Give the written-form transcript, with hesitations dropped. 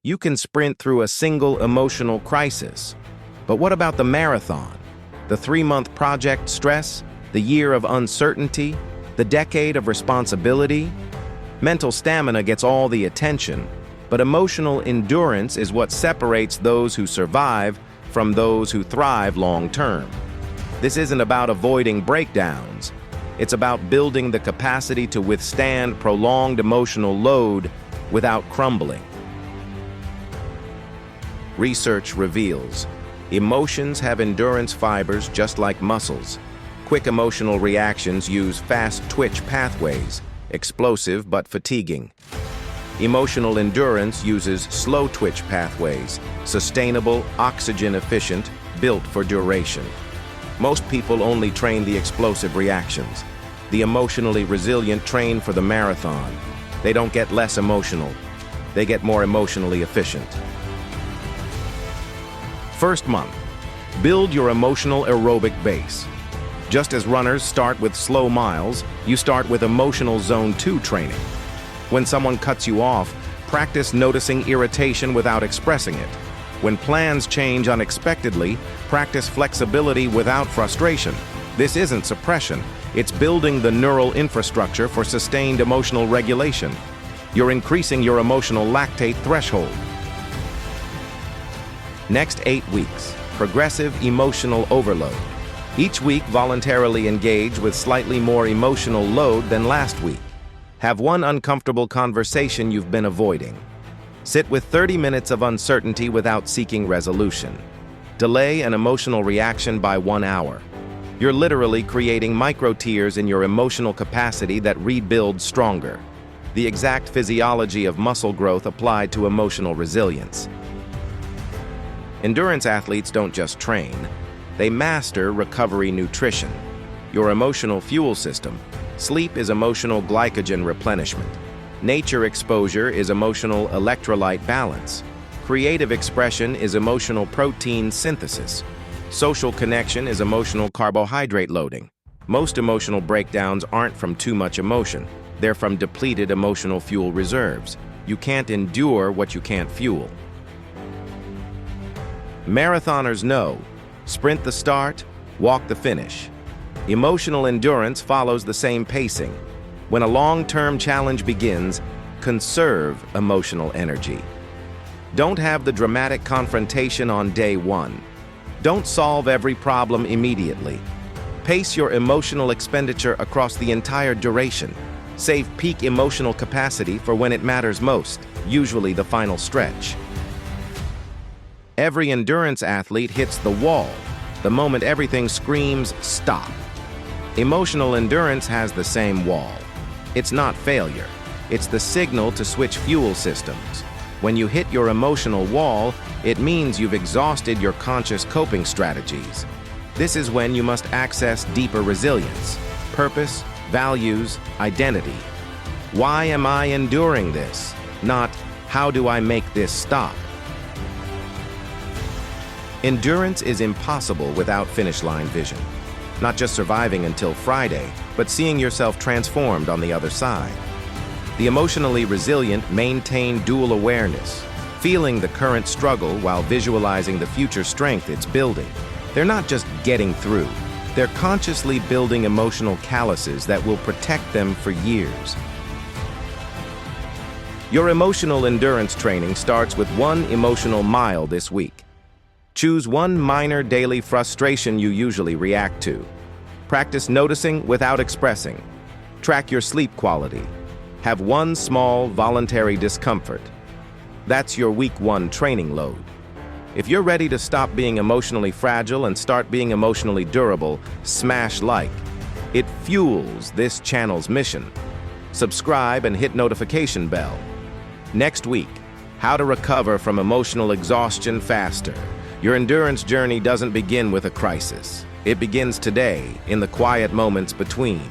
You can sprint through a single emotional crisis. But what about the marathon? The 3-month project stress? The year of uncertainty? The decade of responsibility? Mental stamina gets all the attention, but emotional endurance is what separates those who survive from those who thrive long-term. This isn't about avoiding breakdowns. It's about building the capacity to withstand prolonged emotional load without crumbling. Research reveals emotions have endurance fibers just like muscles. Quick emotional reactions use fast twitch pathways, explosive but fatiguing. Emotional endurance uses slow twitch pathways, sustainable, oxygen-efficient, built for duration. Most people only train the explosive reactions. The emotionally resilient train for the marathon. They don't get less emotional. They get more emotionally efficient. First month, build your emotional aerobic base. Just as runners start with slow miles, you start with emotional zone 2 training. When someone cuts you off, practice noticing irritation without expressing it. When plans change unexpectedly, practice flexibility without frustration. This isn't suppression. It's building the neural infrastructure for sustained emotional regulation. You're increasing your emotional lactate threshold. Next 8 weeks, progressive emotional overload. Each week, voluntarily engage with slightly more emotional load than last week. Have one uncomfortable conversation you've been avoiding. Sit with 30 minutes of uncertainty without seeking resolution. Delay an emotional reaction by 1 hour. You're literally creating micro-tears in your emotional capacity that rebuild stronger. The exact physiology of muscle growth applied to emotional resilience. Endurance athletes don't just train. They master recovery nutrition. Your emotional fuel system. Sleep is emotional glycogen replenishment. Nature exposure is emotional electrolyte balance. Creative expression is emotional protein synthesis. Social connection is emotional carbohydrate loading. Most emotional breakdowns aren't from too much emotion. They're from depleted emotional fuel reserves. You can't endure what you can't fuel. Marathoners know, sprint the start, walk the finish. Emotional endurance follows the same pacing. When a long-term challenge begins, conserve emotional energy. Don't have the dramatic confrontation on day 1. Don't solve every problem immediately. Pace your emotional expenditure across the entire duration. Save peak emotional capacity for when it matters most, usually the final stretch. Every endurance athlete hits the wall the moment everything screams, stop. Emotional endurance has the same wall. It's not failure. It's the signal to switch fuel systems. When you hit your emotional wall, it means you've exhausted your conscious coping strategies. This is when you must access deeper resilience, purpose, values, identity. Why am I enduring this? Not, how do I make this stop? Endurance is impossible without finish line vision. Not just surviving until Friday, but seeing yourself transformed on the other side. The emotionally resilient maintain dual awareness, feeling the current struggle while visualizing the future strength it's building. They're not just getting through. They're consciously building emotional calluses that will protect them for years. Your emotional endurance training starts with 1 emotional mile this week. Choose 1 minor daily frustration you usually react to. Practice noticing without expressing. Track your sleep quality. Have 1 small, voluntary discomfort. That's your week 1 training load. If you're ready to stop being emotionally fragile and start being emotionally durable, smash like. It fuels this channel's mission. Subscribe and hit notification bell. Next week, how to recover from emotional exhaustion faster. Your endurance journey doesn't begin with a crisis. It begins today, in the quiet moments between.